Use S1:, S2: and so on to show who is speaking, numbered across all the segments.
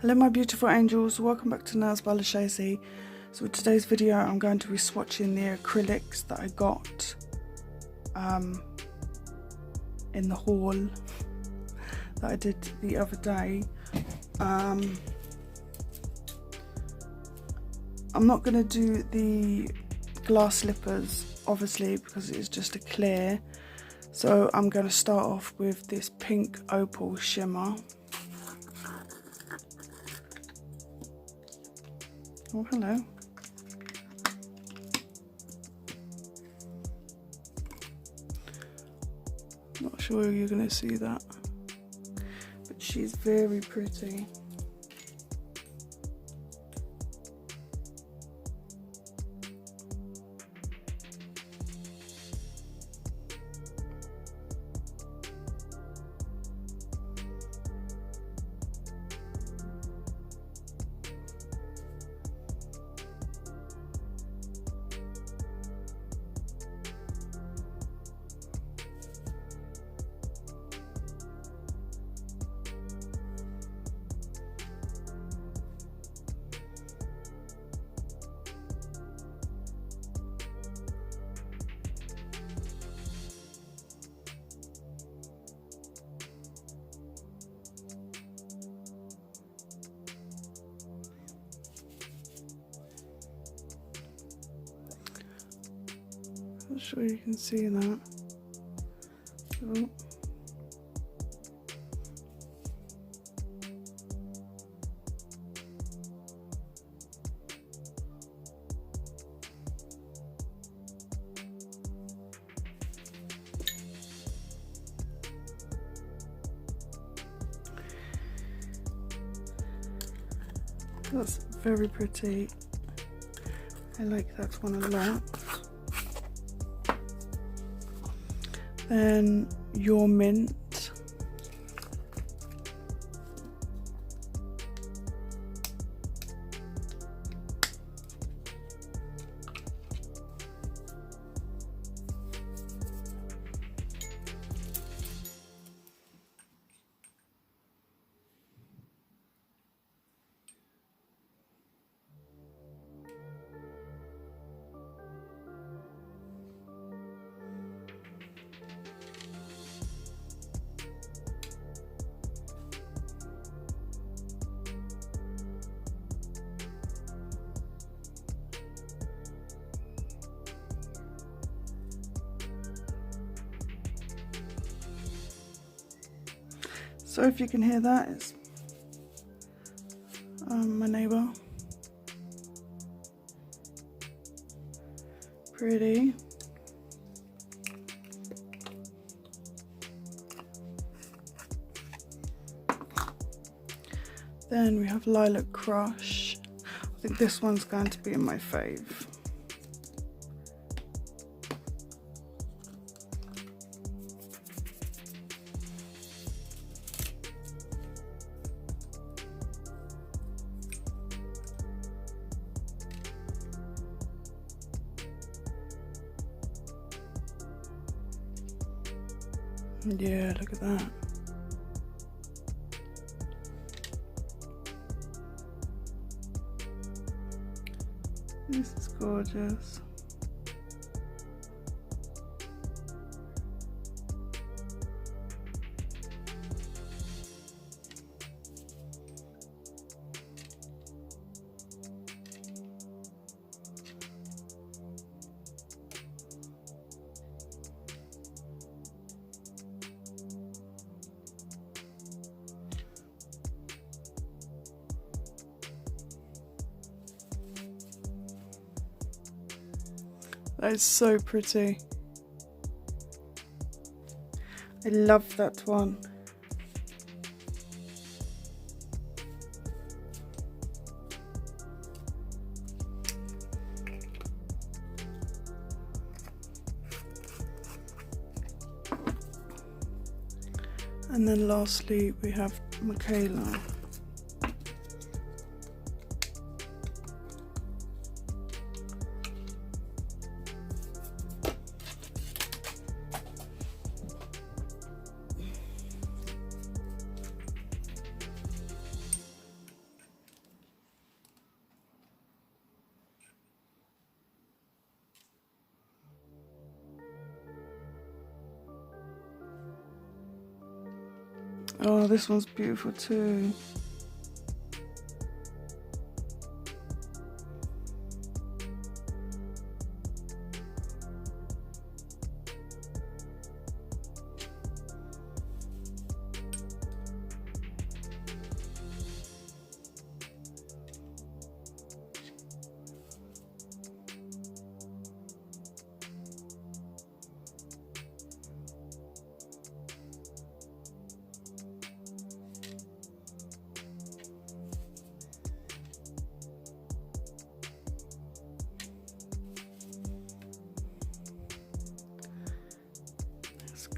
S1: Hello my beautiful angels, welcome back to LJOLUSEsi. So in today's video I'm going to be swatching the acrylics that I got in the haul that I did the other day. I'm not going to do the glass slippers obviously because it is just a clear, so I'm going to start off with this pink opal shimmer. Oh, hello. Not sure you're going to see that, but she's very pretty. Not sure you can see that. Oh. That's very pretty. I like that one a lot. Then Your Mint. So if you can hear that, it's my neighbour. Pretty. Then we have Lilac Crush. I think this one's going to be in my fave. Yeah, look at that. This is gorgeous. That is so pretty. I love that one. And then lastly we have Michaela. Oh, this one's beautiful too.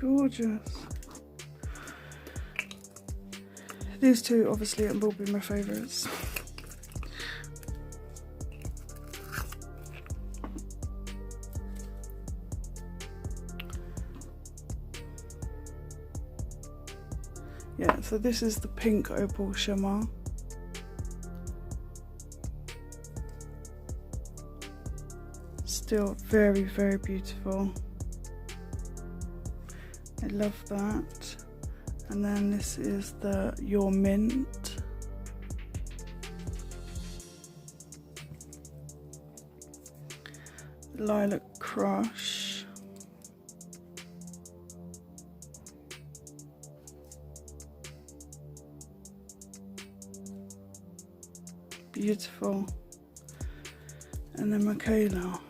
S1: Gorgeous. These two obviously will be my favourites. Yeah, so this is the pink opal shimmer. Still very, very beautiful. I love that. And then this is the Your Mint. Lilac Crush. Beautiful. And then Michaela.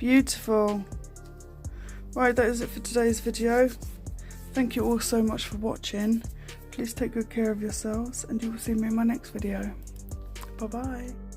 S1: Beautiful. Right, that is it for today's video. Thank you all so much for watching. Please take good care of yourselves and you will see me in my next video. Bye bye.